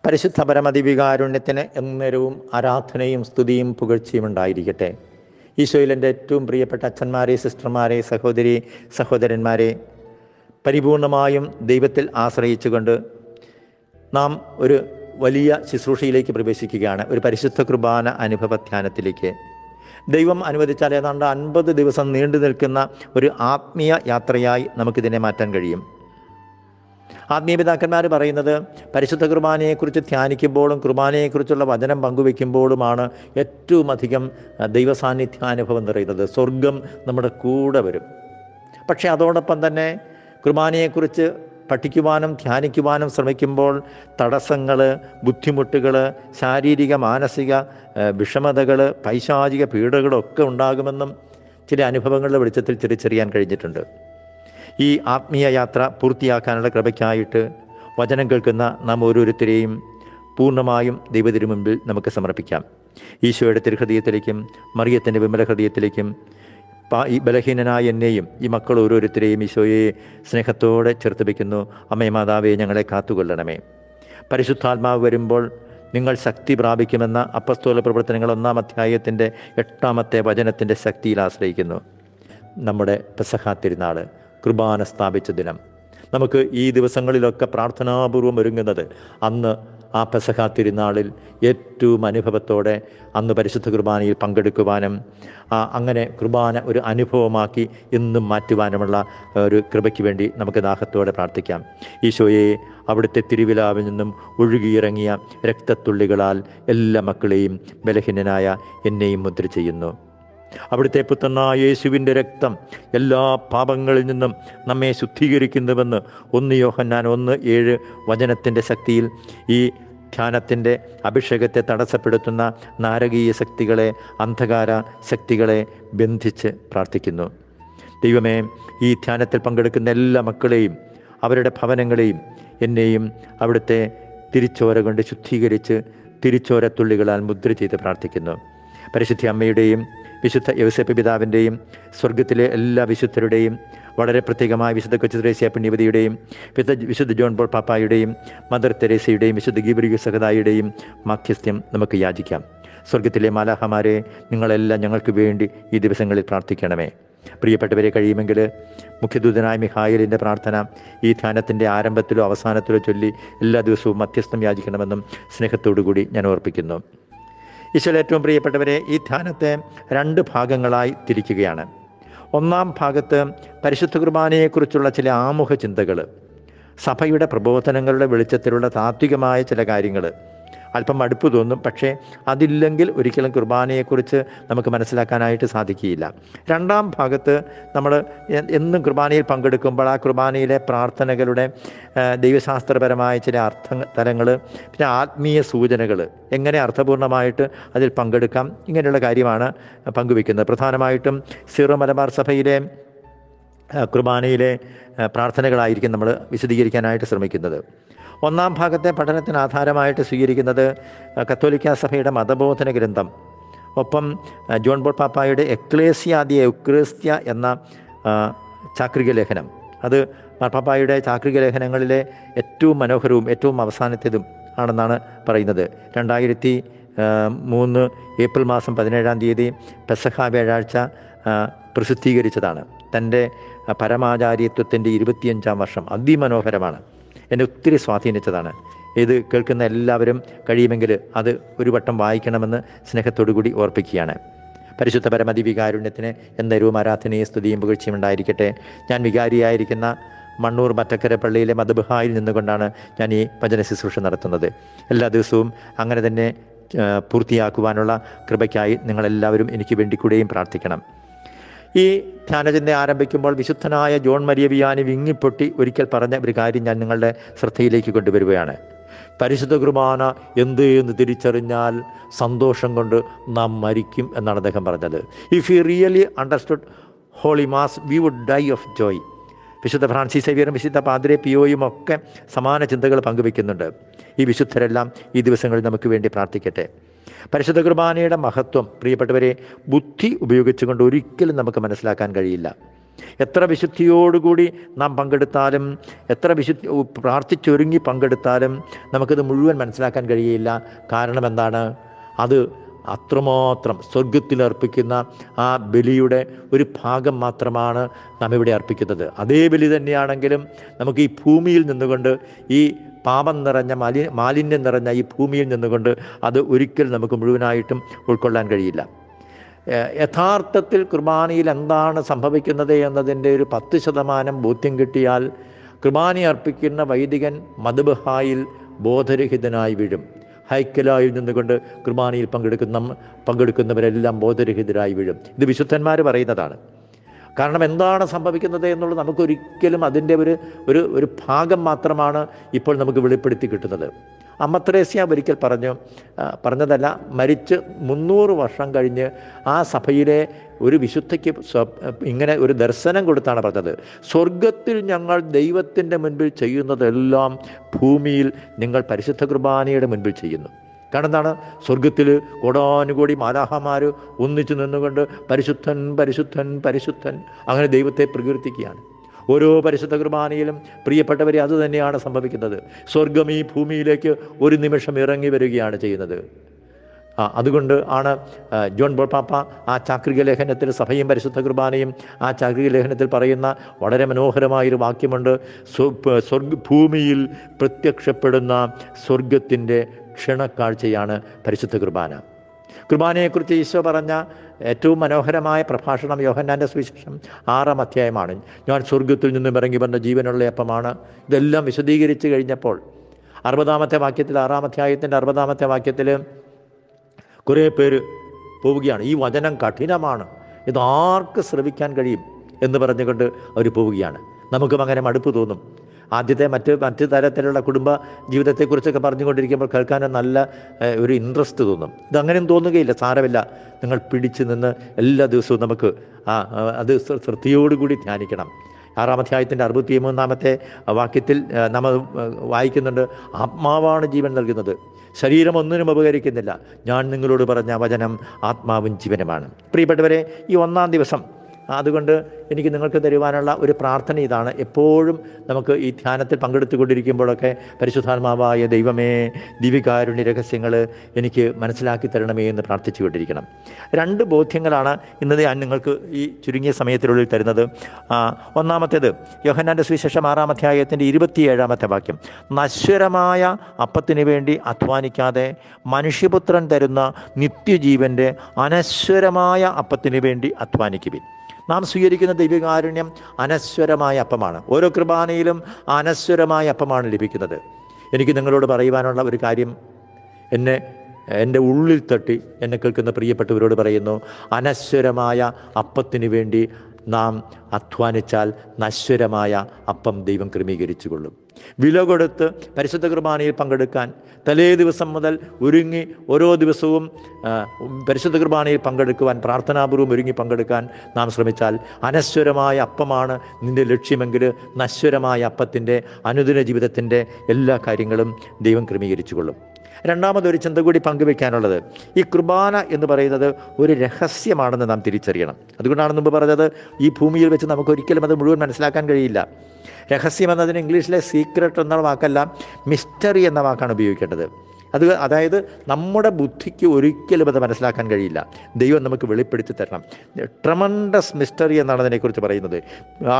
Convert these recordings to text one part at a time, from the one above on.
പരിശുദ്ധ പരമദിവികാരുണ്യത്തിന് എന്നേരവും ആരാധനയും സ്തുതിയും പുകഴ്ചയും ഉണ്ടായിരിക്കട്ടെ. ഈശോയിൽ എൻ്റെ ഏറ്റവും പ്രിയപ്പെട്ട അച്ഛന്മാരെ, സിസ്റ്റർമാരെ, സഹോദരന്മാരെ, പരിപൂർണമായും ദൈവത്തിൽ ആശ്രയിച്ചുകൊണ്ട് നാം ഒരു വലിയ ശുശ്രൂഷയിലേക്ക് പ്രവേശിക്കുകയാണ്. ഒരു പരിശുദ്ധ കുർബാന അനുഭവ ധ്യാനത്തിലേക്ക്. ദൈവം അനുവദിച്ചാൽ ഏതാണ്ട് 50 ദിവസം നീണ്ടു നിൽക്കുന്ന ഒരു ആത്മീയ യാത്രയായി നമുക്കിതിനെ മാറ്റാൻ കഴിയും. ആത്മീയ പിതാക്കന്മാർ പറയുന്നത് പരിശുദ്ധ കുർബാനയെക്കുറിച്ച് ധ്യാനിക്കുമ്പോഴും കുർബാനയെക്കുറിച്ചുള്ള വചനം പങ്കുവെക്കുമ്പോഴുമാണ് ഏറ്റവും അധികം ദൈവസാന്നിധ്യാനുഭവം നിറയുന്നത്. സ്വർഗം നമ്മുടെ കൂടെ വരും. പക്ഷേ അതോടൊപ്പം തന്നെ കുർബാനയെക്കുറിച്ച് പഠിക്കുവാനും ധ്യാനിക്കുവാനും ശ്രമിക്കുമ്പോൾ തടസ്സങ്ങൾ, ബുദ്ധിമുട്ടുകൾ, ശാരീരിക മാനസിക വിഷമതകൾ, പൈശാചിക പീഡകളൊക്കെ ഉണ്ടാകുമെന്നും ചില അനുഭവങ്ങളുടെ വെളിച്ചത്തിൽ തിരിച്ചറിയാൻ കഴിഞ്ഞിട്ടുണ്ട്. ഈ ആത്മീയ യാത്ര പൂർത്തിയാക്കാനുള്ള കൃപയ്ക്കായിട്ട് വചനം കേൾക്കുന്ന നാം ഓരോരുത്തരെയും പൂർണ്ണമായും ദൈവത്തിനു മുമ്പിൽ നമുക്ക് സമർപ്പിക്കാം. ഈശോയുടെ തിരുഹൃദയത്തിലേക്കും മറിയത്തിൻ്റെ വിമല ഹൃദയത്തിലേക്കും ഈ ബലഹീനനായ എന്നെയും ഈ മക്കൾ ഓരോരുത്തരെയും ഈശോയെ സ്നേഹത്തോടെ ചേർത്ത് വയ്ക്കുന്നു. അമ്മേ മാതാവേ, ഞങ്ങളെ കാത്തുകൊള്ളണമേ. പരിശുദ്ധാത്മാവ് വരുമ്പോൾ നിങ്ങൾ ശക്തി പ്രാപിക്കുമെന്ന അപ്പസ്തോല പ്രവർത്തനങ്ങൾ 1-ാം അധ്യായത്തിൻ്റെ 8-ാമത്തെ വചനത്തിൻ്റെ ശക്തിയിൽ ആശ്രയിക്കുന്നു. നമ്മുടെ പെസഹാ തിരുനാൾ, കുർബാന സ്ഥാപിച്ച ദിനം, നമുക്ക് ഈ ദിവസങ്ങളിലൊക്കെ പ്രാർത്ഥനാപൂർവം ഒരുങ്ങുന്നത് അന്ന് ആ പെസഹാ തിരുനാളിൽ ഏറ്റവും അനുഭവത്തോടെ അന്ന് പരിശുദ്ധ കുർബാനയിൽ പങ്കെടുക്കുവാനും അങ്ങനെ കുർബാന ഒരു അനുഭവമാക്കി എന്നും മാറ്റുവാനുമുള്ള ഒരു കൃപയ്ക്ക് വേണ്ടി നമുക്ക് ദാഹത്തോടെ പ്രാർത്ഥിക്കാം. ഈശോയെ, അവിടുത്തെ തിരുവിലാവിൽ നിന്നും ഒഴുകിയിറങ്ങിയ രക്തത്തുള്ളികളാൽ എല്ലാ മക്കളെയും ബലഹീനനായ എന്നെയും മുദ്ര ചെയ്യുന്നു. അവിടുത്തെ പുത്രനായ യേശുവിൻ്റെ രക്തം എല്ലാ പാപങ്ങളിൽ നിന്നും നമ്മെ ശുദ്ധീകരിക്കുന്നുവെന്ന് 1 യോഹന്നാൻ 1:7 വചനത്തിൻ്റെ ശക്തിയിൽ ഈ ധ്യാനത്തിൻ്റെ അഭിഷേകത്തെ തടസ്സപ്പെടുത്തുന്ന നാരകീയ ശക്തികളെ, അന്ധകാര ശക്തികളെ ബന്ധിച്ച് പ്രാർത്ഥിക്കുന്നു. ദൈവമേ, ഈ ധ്യാനത്തിൽ പങ്കെടുക്കുന്ന എല്ലാ മക്കളെയും അവരുടെ ഭവനങ്ങളെയും എന്നെയും അവിടുത്തെ തിരിച്ചോര കൊണ്ട് ശുദ്ധീകരിച്ച് തിരിച്ചോരത്തുള്ളികളാൽ മുദ്ര ചെയ്ത് പ്രാർത്ഥിക്കുന്നു. പരിശുദ്ധ അമ്മയുടെയും വിശുദ്ധ യൗസേപ്പ് പിതാവിൻ്റെയും സ്വർഗത്തിലെ എല്ലാ വിശുദ്ധരുടെയും വളരെ പ്രത്യേകമായ വിശുദ്ധ കൊച്ചു ത്രേസ്യ പുണ്യവതിയുടെയും വിശുദ്ധ ജോൺ പോൾ പാപ്പായുടെയും മദർ തെരേസയുടെയും വിശുദ്ധ ഗീവർഗീസ് സഹദായുടെയും മാധ്യസ്ഥ്യം നമുക്ക് യാചിക്കാം. സ്വർഗത്തിലെ മാലാഖമാരെ, നിങ്ങളെല്ലാം ഞങ്ങൾക്ക് വേണ്ടി ഈ ദിവസങ്ങളിൽ പ്രാർത്ഥിക്കണമേ. പ്രിയപ്പെട്ടവരെ, കഴിയുമെങ്കിൽ മുഖ്യദൂതനായ മിഖായേലിൻ്റെ പ്രാർത്ഥന ഈ ധ്യാനത്തിൻ്റെ ആരംഭത്തിലോ അവസാനത്തിലോ ചൊല്ലി എല്ലാ ദിവസവും മധ്യസ്ഥം യാചിക്കണമെന്നും സ്നേഹത്തോടു കൂടി ഞാൻ ഓർപ്പിക്കുന്നു. ഈശോയിൽ ഏറ്റവും പ്രിയപ്പെട്ടവരെ, ഈ ധ്യാനത്തെ 2 ഭാഗങ്ങളായി തിരിക്കുകയാണ്. 1-ാം ഭാഗത്ത് പരിശുദ്ധ കുർബാനയെക്കുറിച്ചുള്ള ചില ആമുഖ ചിന്തകൾ, സഭയുടെ പ്രബോധനങ്ങളുടെ വെളിച്ചത്തിലുള്ള താത്വികമായ ചില കാര്യങ്ങൾ. അല്പം മടുപ്പ് തോന്നും, പക്ഷേ അതില്ലെങ്കിൽ ഒരിക്കലും കുർബാനയെക്കുറിച്ച് നമുക്ക് മനസ്സിലാക്കാനായിട്ട് സാധിക്കുകയില്ല. 2-ാം ഭാഗത്ത് നമ്മൾ എന്നും കുർബാനയിൽ പങ്കെടുക്കുമ്പോൾ ആ കുർബാനയിലെ പ്രാർത്ഥനകളുടെ ദൈവശാസ്ത്രപരമായ ചില തലങ്ങൾ, പിന്നെ ആത്മീയ സൂചനകൾ, എങ്ങനെ അർത്ഥപൂർണ്ണമായിട്ട് അതിൽ പങ്കെടുക്കാം, ഇങ്ങനെയുള്ള കാര്യമാണ് പങ്കുവയ്ക്കുന്നത്. പ്രധാനമായിട്ടും സീറോ മലബാർ സഭയിലെ കുർബാനയിലെ പ്രാർത്ഥനകളായിരിക്കും നമ്മൾ വിശദീകരിക്കാനായിട്ട് ശ്രമിക്കുന്നത്. 1-ാം ഭാഗത്തെ പഠനത്തിന് ആധാരമായിട്ട് സ്വീകരിക്കുന്നത് കത്തോലിക്ക സഭയുടെ മതബോധന ഗ്രന്ഥം, ഒപ്പം ജോൺ പോൾ പാപ്പായുടെ എക്ലേസിയ ദി യുക്രിസ്ത്യ എന്ന ചാക്രിക ലേഖനം. അത് മാർപ്പാപ്പായുടെ ചാക്രിക ലേഖനങ്ങളിലെ ഏറ്റവും മനോഹരവും ഏറ്റവും അവസാനത്തേതും ആണെന്നാണ് പറയുന്നത്. 2003 ഏപ്രിൽ മാസം 17-ാം തീയതി പെസഹാ വ്യാഴാഴ്ച പ്രസിദ്ധീകരിച്ചതാണ്. തൻ്റെ പരമാചാര്യത്വത്തിൻ്റെ 25-ാം വർഷം അതിമനോഹരമാണ്. എന്നെ ഒത്തിരി സ്വാധീനിച്ചതാണ്. ഇത് കേൾക്കുന്ന എല്ലാവരും കഴിയുമെങ്കിൽ അത് ഒരു വട്ടം വായിക്കണമെന്ന് സ്നേഹത്തോടു കൂടി ഓർപ്പിക്കുകയാണ്. പരിശുദ്ധ പരമദിവികാരുണ്യത്തിന് എന്നേരവും ആരാധനയും സ്തുതിയും പുകഴ്ചയും ഉണ്ടായിരിക്കട്ടെ. ഞാൻ വികാരിയായിരിക്കുന്ന മണ്ണൂർ മറ്റക്കര പള്ളിയിലെ മദ്ബഹായിൽ നിന്നുകൊണ്ടാണ് ഞാൻ ഈ വചന ശുശ്രൂഷ നടത്തുന്നത്. എല്ലാ ദിവസവും അങ്ങനെ തന്നെ പൂർത്തിയാക്കുവാനുള്ള കൃപയ്ക്കായി നിങ്ങളെല്ലാവരും എനിക്ക് വേണ്ടി കൂടെയും പ്രാർത്ഥിക്കണം. ഈ ധ്യാനചിന്ത ആരംഭിക്കുമ്പോൾ വിശുദ്ധനായ ജോൺ മരിയ വിയാനി വിങ്ങിപ്പൊട്ടി ഒരിക്കൽ പറഞ്ഞ ഒരു കാര്യം ഞാൻ നിങ്ങളുടെ ശ്രദ്ധയിലേക്ക് കൊണ്ടുവരികയാണ്. പരിശുദ്ധ കുർബാന എന്ത് എന്ന് തിരിച്ചറിഞ്ഞാൽ സന്തോഷം കൊണ്ട് നാം മരിക്കും എന്നാണ് അദ്ദേഹം പറഞ്ഞത്. If you really understood holy mass we would die of joy. വിശുദ്ധ ഫ്രാൻസിസ് സേവിയറും വിശുദ്ധ പാദ്രെ പിയോയും ഒക്കെ സമാന ചിന്തകൾ പങ്കുവെക്കുന്നുണ്ട്. ഈ വിശുദ്ധരെല്ലാം ഈ ദിവസങ്ങളിൽ നമുക്ക് വേണ്ടി പ്രാർത്ഥിക്കട്ടെ. പരിശുദ്ധ കുർബാനയുടെ മഹത്വം പ്രിയപ്പെട്ടവരെ ബുദ്ധി ഉപയോഗിച്ചുകൊണ്ട് ഒരിക്കലും നമുക്ക് മനസ്സിലാക്കാൻ കഴിയില്ല. എത്ര വിശുദ്ധിയോടുകൂടി നാം പങ്കെടുത്താലും, എത്ര പ്രാർത്ഥിച്ചൊരുങ്ങി പങ്കെടുത്താലും നമുക്കിത് മുഴുവൻ മനസ്സിലാക്കാൻ കഴിയില്ല. കാരണം എന്താണ്? അത് അത്രമാത്രം സ്വർഗത്തിലർപ്പിക്കുന്ന ആ ബലിയുടെ ഒരു ഭാഗം മാത്രമാണ് നാം ഇവിടെ അർപ്പിക്കുന്നത്. അതേ ബലി തന്നെയാണെങ്കിലും നമുക്ക് ഈ ഭൂമിയിൽ നിന്നുകൊണ്ട്, ഈ പാപം നിറഞ്ഞ മാലിന്യം നിറഞ്ഞ ഈ ഭൂമിയിൽ നിന്നുകൊണ്ട് അത് ഒരിക്കലും നമുക്ക് മുഴുവനായിട്ടും ഉൾക്കൊള്ളാൻ കഴിയില്ല. യഥാർത്ഥത്തിൽ കുർബാനയിൽ എന്താണ് സംഭവിക്കുന്നത് എന്നതിൻ്റെ ഒരു 10% ബോധ്യം കിട്ടിയാൽ കുർബാന അർപ്പിക്കുന്ന വൈദികൻ മദ്ബഹായിൽ ബോധരഹിതനായി വീഴും. ഹൈക്കലായിൽ നിന്നുകൊണ്ട് കുർബാനയിൽ പങ്കെടുക്കുന്നവരെല്ലാം ബോധരഹിതരായി വീഴും. ഇത് വിശുദ്ധന്മാർ പറയുന്നതാണ്. കാരണം എന്താണ് സംഭവിക്കുന്നത് എന്നുള്ളത് നമുക്കൊരിക്കലും അതിൻ്റെ ഒരു ഭാഗം മാത്രമാണ് ഇപ്പോൾ നമുക്ക് വെളിപ്പെടുത്തി കിട്ടുന്നത്. അമ്മ ത്രേസ്യ ഒരിക്കൽ പറഞ്ഞതല്ല, മരിച്ച് 300 വർഷം കഴിഞ്ഞ് ആ സഭയിലെ ഒരു വിശുദ്ധയ്ക്ക് ഇങ്ങനെ ഒരു ദർശനം കൊടുത്താണ് പറഞ്ഞത്. സ്വർഗത്തിൽ ഞങ്ങൾ ദൈവത്തിൻ്റെ മുൻപിൽ ചെയ്യുന്നതെല്ലാം ഭൂമിയിൽ നിങ്ങൾ പരിശുദ്ധ കുർബാനയുടെ മുൻപിൽ ചെയ്യുന്നു. കാരണം എന്താണ്? സ്വർഗത്തിൽ കോടാനുകോടി മാലാഹമാർ ഒന്നിച്ചു നിന്നുകൊണ്ട് പരിശുദ്ധൻ പരിശുദ്ധൻ പരിശുദ്ധൻ അങ്ങനെ ദൈവത്തെ പ്രകീർത്തിക്കുകയാണ്. ഓരോ പരിശുദ്ധ കുർബാനയിലും പ്രിയപ്പെട്ടവരെ അത് തന്നെയാണ് സംഭവിക്കുന്നത്. സ്വർഗം ഈ ഭൂമിയിലേക്ക് ഒരു നിമിഷം ഇറങ്ങി വരികയാണ് ചെയ്യുന്നത്. അതുകൊണ്ട് ആണ് ജോൺ പോൾ പാപ്പ ആ ചാക്രിക ലേഖനത്തിൽ, സഭയും പരിശുദ്ധ കുർബാനയും ആ ചാക്രിക ലേഖനത്തിൽ പറയുന്ന വളരെ മനോഹരമായൊരു വാക്യമുണ്ട്. ഭൂമിയിൽ പ്രത്യക്ഷപ്പെടുന്ന സ്വർഗത്തിൻ്റെ ക്ഷണക്കാഴ്ചയാണ് പരിശുദ്ധ കുർബാന. കുർബാനയെക്കുറിച്ച് ഈശോ പറഞ്ഞ ഏറ്റവും മനോഹരമായ പ്രഭാഷണം യോഹന്നാൻ്റെ സുവിശേഷം 6-ാം അധ്യായമാണ്. ഞാൻ സ്വർഗത്തിൽ നിന്നും ഇറങ്ങി വന്ന ജീവനുള്ള അപ്പമാണ്. ഇതെല്ലാം വിശദീകരിച്ച് കഴിഞ്ഞപ്പോൾ 60-ാമത്തെ വാക്യത്തിൽ, 6-ാം അധ്യായത്തിൻ്റെ 60-ാമത്തെ വാക്യത്തിൽ കുറേ പേര് പോവുകയാണ്. ഈ വചനം കഠിനമാണ്, ഇതാർക്ക് ശ്രവിക്കാൻ കഴിയും എന്ന് പറഞ്ഞുകൊണ്ട് അവർ പോവുകയാണ്. നമുക്കും അങ്ങനെ മടുപ്പ് തോന്നും. ആദ്യത്തെ മറ്റ് തരത്തിലുള്ള കുടുംബ ജീവിതത്തെക്കുറിച്ചൊക്കെ പറഞ്ഞുകൊണ്ടിരിക്കുമ്പോൾ കേൾക്കാൻ നല്ല ഒരു ഇൻട്രസ്റ്റ് തോന്നും. ഇതങ്ങനെയും തോന്നുകയില്ല. സാരമില്ല, നിങ്ങൾ പിടിച്ചു നിന്ന് എല്ലാ ദിവസവും നമുക്ക് അത് ശ്രദ്ധയോടുകൂടി ധ്യാനിക്കണം. 6-ാം അധ്യായത്തിൻ്റെ 63-ാമത്തെ വാക്യത്തിൽ നമ്മൾ വായിക്കുന്നുണ്ട്, ആത്മാവാണ് ജീവൻ നൽകുന്നത്, ശരീരം ഒന്നിനും ഉപകരിക്കുന്നില്ല. ഞാൻ നിങ്ങളോട് പറഞ്ഞ വചനം ആത്മാവും ജീവനുമാണ്. പ്രിയപ്പെട്ടവരെ, ഈ 1-ാം ദിവസം അതുകൊണ്ട് എനിക്ക് നിങ്ങൾക്ക് തരുവാനുള്ള ഒരു പ്രാർത്ഥന ഇതാണ്. എപ്പോഴും നമുക്ക് ഈ ധ്യാനത്തിൽ പങ്കെടുത്തുകൊണ്ടിരിക്കുമ്പോഴൊക്കെ പരിശുദ്ധാത്മാവായ ദൈവമേ, ദിവ്യകാരുണ്യ രഹസ്യങ്ങൾ എനിക്ക് മനസ്സിലാക്കി തരണമേ എന്ന് പ്രാർത്ഥിച്ചുകൊണ്ടിരിക്കണം. 2 ബോധ്യങ്ങളാണ് ഇന്നത് ഞാൻ നിങ്ങൾക്ക് ഈ ചുരുങ്ങിയ സമയത്തിനുള്ളിൽ തരുന്നത്. ഒന്നാമത്തേത് യോഹന്നാൻ്റെ സുവിശേഷം 6-ാം അധ്യായത്തിൻ്റെ 27-ാമത്തെ വാക്യം, നശ്വരമായ അപ്പത്തിന് വേണ്ടി അധ്വാനിക്കാതെ മനുഷ്യപുത്രൻ തരുന്ന നിത്യജീവൻ്റെ അനശ്വരമായ അപ്പത്തിന് വേണ്ടി അധ്വാനിക്കുവിൻ. നാം സ്വീകരിക്കുന്ന ദൈവകാരുണ്യം അനശ്വരമായ അപ്പമാണ്. ഓരോ കുർബാനയിലും അനശ്വരമായ അപ്പമാണ് ലഭിക്കുന്നത്. എനിക്ക് നിങ്ങളോട് പറയുവാനുള്ള ഒരു കാര്യം, എൻ്റെ ഉള്ളിൽ തട്ടി എന്നെ കേൾക്കുന്ന പ്രിയപ്പെട്ടവരോട് പറയുന്നു, അനശ്വരമായ അപ്പത്തിന് വേണ്ടി നാം അധ്വാനിച്ചാൽ നശ്വരമായ അപ്പം ദൈവം ക്രമീകരിച്ചു കൊള്ളും. വില കൊടുത്ത് പരിശുദ്ധ കുർബാനയിൽ പങ്കെടുക്കാൻ തലേ ദിവസം മുതൽ ഒരുങ്ങി ഓരോ ദിവസവും പരിശുദ്ധ കുർബാനയിൽ പങ്കെടുക്കുവാൻ പ്രാർത്ഥനാപൂർവ്വം ഒരുങ്ങി പങ്കെടുക്കാൻ നാം ശ്രമിച്ചാൽ അനശ്വരമായ അപ്പമാണ് നിൻ്റെ ലക്ഷ്യമെങ്കിൽ നശ്വരമായ അപ്പത്തിൻ്റെ അനുദിന ജീവിതത്തിൻ്റെ എല്ലാ കാര്യങ്ങളും ദൈവം ക്രമീകരിച്ചു കൊള്ളും. രണ്ടാമതൊരു ചിന്ത കൂടി പങ്കുവെക്കാനുള്ളത്, ഈ കുർബാന എന്ന് പറയുന്നത് ഒരു രഹസ്യമാണെന്ന് നാം തിരിച്ചറിയണം. അതുകൊണ്ടാണ് മുമ്പ് പറഞ്ഞത്, ഈ ഭൂമിയിൽ വെച്ച് നമുക്ക് ഒരിക്കലും അത് മുഴുവൻ മനസ്സിലാക്കാൻ കഴിയില്ല. രഹസ്യം എന്നതിന് ഇംഗ്ലീഷിലെ സീക്രട്ട് എന്ന വാക്കല്ല, മിസ്റ്ററി എന്ന വാക്കാണ് ഉപയോഗിക്കേണ്ടത്. അതായത് നമ്മുടെ ബുദ്ധിക്ക് ഒരിക്കലും അത് മനസ്സിലാക്കാൻ കഴിയില്ല. ദൈവം നമുക്ക് വെളിപ്പെടുത്തി തരണം. ട്രമണ്ടസ് മിസ്റ്ററി എന്നാണ് അതിനെക്കുറിച്ച് പറയുന്നത്.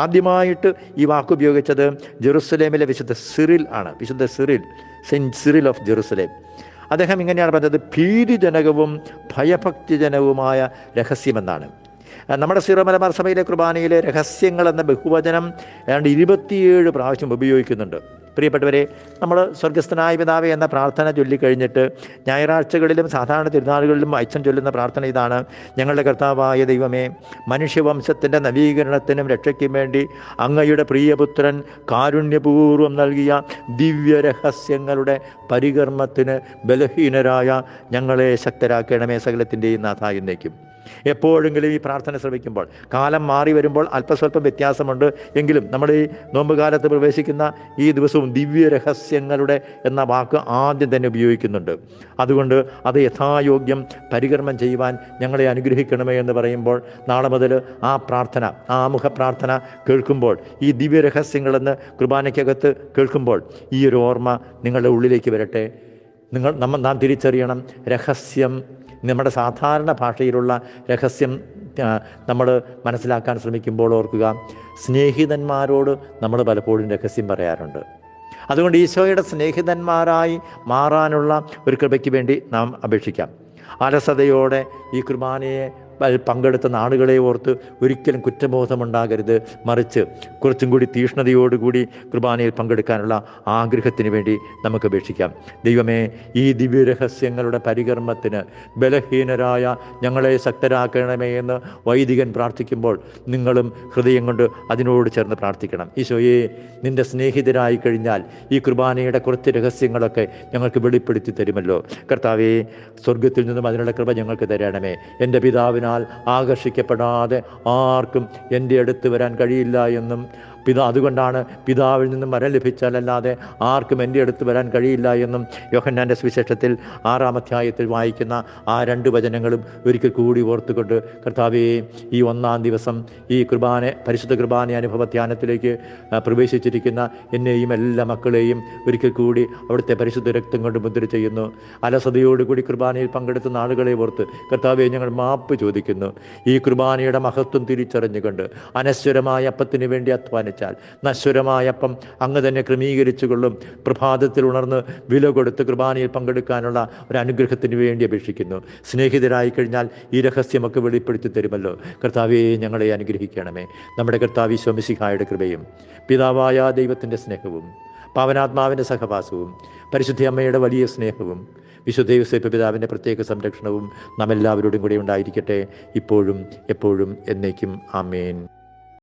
ആദ്യമായിട്ട് ഈ വാക്ക് ഉപയോഗിച്ചത് ജെറുസലേമിലെ വിശുദ്ധ സിറിൽ ആണ്. വിശുദ്ധ Cyril, saint Cyril of Jerusalem. അദ്ദേഹം ഇങ്ങനെയാണ് പറഞ്ഞത്, ഭീതിജനകവും ഭയഭക്തിജനകവുമായ രഹസ്യമെന്നാണ്. നമ്മുടെ സീറോ മലബാർ സഭയിലെ കുർബാനയിലെ രഹസ്യങ്ങൾ എന്ന ബഹുവചനം ഏതാണ്ട് 27 പ്രാവശ്യം ഉപയോഗിക്കുന്നുണ്ട്. പ്രിയപ്പെട്ടവരെ, നമ്മൾ സ്വർഗസ്ഥനായ പിതാവേ എന്ന പ്രാർത്ഥന ചൊല്ലിക്കഴിഞ്ഞിട്ട് ഞായറാഴ്ചകളിലും സാധാരണ തിരുനാളുകളിലും അച്ഛൻ ചൊല്ലുന്ന പ്രാർത്ഥന ഇതാണ്: ഞങ്ങളുടെ കർത്താവായ ദൈവമേ, മനുഷ്യവംശത്തിൻ്റെ നവീകരണത്തിനും രക്ഷയ്ക്കും വേണ്ടി അങ്ങയുടെ പ്രിയപുത്രൻ കാരുണ്യപൂർവ്വം നൽകിയ ദിവ്യരഹസ്യങ്ങളുടെ പരികർമ്മത്തിന് ബലഹീനരായ ഞങ്ങളെ ശക്തരാക്കണമേ, സകലത്തിൻ്റെയും നാഥ എന്നേക്കും. എപ്പോഴെങ്കിലും ഈ പ്രാർത്ഥന ശ്രമിക്കുമ്പോൾ, കാലം മാറി വരുമ്പോൾ അല്പസ്വല്പം വ്യത്യാസമുണ്ട് എങ്കിലും നമ്മൾ ഈ നോമ്പ് കാലത്ത് പ്രവേശിക്കുന്ന ഈ ദിവസവും ഏറ്റവും ദിവ്യരഹസ്യങ്ങളുടെ എന്ന വാക്ക് ആദ്യം തന്നെ ഉപയോഗിക്കുന്നുണ്ട്. അതുകൊണ്ട് അത് യഥായോഗ്യം പരികർമ്മം ചെയ്യുവാൻ ഞങ്ങളെ അനുഗ്രഹിക്കണമേ എന്ന് പറയുമ്പോൾ, നാളെ മുതൽ ആ പ്രാർത്ഥന, ആമുഖ പ്രാർത്ഥന കേൾക്കുമ്പോൾ, ഈ ദിവ്യരഹസ്യങ്ങളെന്ന് കുർബാനയ്ക്കകത്ത് കേൾക്കുമ്പോൾ ഈ ഒരു ഓർമ്മ നിങ്ങളുടെ ഉള്ളിലേക്ക് വരട്ടെ. നാം തിരിച്ചറിയണം, രഹസ്യം നമ്മുടെ സാധാരണ ഭാഷയിലുള്ള രഹസ്യം നമ്മൾ മനസ്സിലാക്കാൻ ശ്രമിക്കുമ്പോൾ ഓർക്കുക, സ്നേഹിതന്മാരോട് നമ്മൾ പലപ്പോഴും രഹസ്യം പറയാറുണ്ട്. അതുകൊണ്ട് ഈശോയുടെ സ്നേഹിതന്മാരായി മാറാനുള്ള ഒരു കൃപയ്ക്ക് വേണ്ടി നാം അപേക്ഷിക്കാം. അലസതയോടെ ഈ കുർബാനയെ പങ്കെടുത്ത നാളുകളെ ഓർത്ത് ഒരിക്കലും കുറ്റബോധമുണ്ടാകരുത്. മറിച്ച് കുറച്ചും കൂടി തീഷ്ണതയോടുകൂടി കുർബാനയിൽ പങ്കെടുക്കാനുള്ള ആഗ്രഹത്തിന് വേണ്ടി നമുക്ക് അപേക്ഷിക്കാം. ദൈവമേ, ഈ ദിവ്യരഹസ്യങ്ങളുടെ പരികർമ്മത്തിന് ബലഹീനരായ ഞങ്ങളെ ശക്തരാക്കണമേ എന്ന് വൈദികൻ പ്രാർത്ഥിക്കുമ്പോൾ നിങ്ങളും ഹൃദയം കൊണ്ട് അതിനോട് ചേർന്ന് പ്രാർത്ഥിക്കണം. ഈശോയെ, നിൻ്റെ സ്നേഹിതരായി കഴിഞ്ഞാൽ ഈ കുർബാനയുടെ കുറച്ച് രഹസ്യങ്ങളൊക്കെ ഞങ്ങൾക്ക് വെളിപ്പെടുത്തി തരുമല്ലോ. കർത്താവേ, സ്വർഗത്തിൽ നിന്നും അതിനുള്ള കൃപ ഞങ്ങൾക്ക് തരണമേ. എൻ്റെ പിതാവിനാൽ ആകർഷിക്കപ്പെടാതെ ആർക്കും എൻ്റെ അടുത്ത് വരാൻ കഴിയില്ല എന്നും, അതുകൊണ്ടാണ് പിതാവിൽ നിന്നും വരം ലഭിച്ചാലല്ലാതെ ആർക്കും എൻ്റെ അടുത്ത് വരാൻ കഴിയില്ല എന്നും യോഹന്നാൻ്റെ സുവിശേഷത്തിൽ 6-ാം അധ്യായത്തിൽ വായിക്കുന്ന ആ 2 വചനങ്ങളും ഒരിക്കൽ കൂടി ഓർത്തുകൊണ്ട്, കർത്താവേ, ഈ 1-ാം ദിവസം ഈ പരിശുദ്ധ കുർബാന അനുഭവ ധ്യാനത്തിലേക്ക് പ്രവേശിച്ചിരിക്കുന്ന എന്നെയും എല്ലാ മക്കളെയും ഒരിക്കൽ കൂടി അവിടുത്തെ പരിശുദ്ധ രക്തം കൊണ്ട് മുദ്ര ചെയ്യുന്നു. അലസതയോടുകൂടി കുർബാനയിൽ പങ്കെടുത്ത നാളുകളെ ഓർത്ത് കർത്താവേ, ഞങ്ങൾ മാപ്പ് ചോദിക്കുന്നു. ഈ കുർബാനയുടെ മഹത്വം തിരിച്ചറിഞ്ഞുകൊണ്ട് അനശ്വരമായ അപ്പത്തിന് വേണ്ടി അധ്വാനിച്ചാൽ നശ്വരമായ അപ്പം അങ്ങ് തന്നെ ക്രമീകരിച്ചു കൊള്ളും. പ്രഭാതത്തിൽ ഉണർന്ന് വില കൊടുത്ത് കുർബാനയിൽ പങ്കെടുക്കാനുള്ള ഒരു അനുഗ്രഹത്തിന് വേണ്ടി അപേക്ഷിക്കുന്നു. സ്നേഹിതരായി കഴിഞ്ഞാൽ ഈ രഹസ്യമൊക്കെ വെളിപ്പെടുത്തി തരുമല്ലോ. കർത്താവേ, ഞങ്ങളെ അനുഗ്രഹിക്കണമേ. നമ്മുടെ കർത്താവ് ഈശോ മിശിഹായുടെ കൃപയും പിതാവായ ദൈവത്തിൻ്റെ സ്നേഹവും പാവനാത്മാവിൻ്റെ സഹവാസവും പരിശുദ്ധ അമ്മയുടെ വലിയ സ്നേഹവും വിശുദ്ധ യോസേപ്പ് പിതാവിൻ്റെ പ്രത്യേക സംരക്ഷണവും നാം എല്ലാവരോടും കൂടി ഉണ്ടായിരിക്കട്ടെ, ഇപ്പോഴും എപ്പോഴും എന്നേക്കും. ആമേൻ.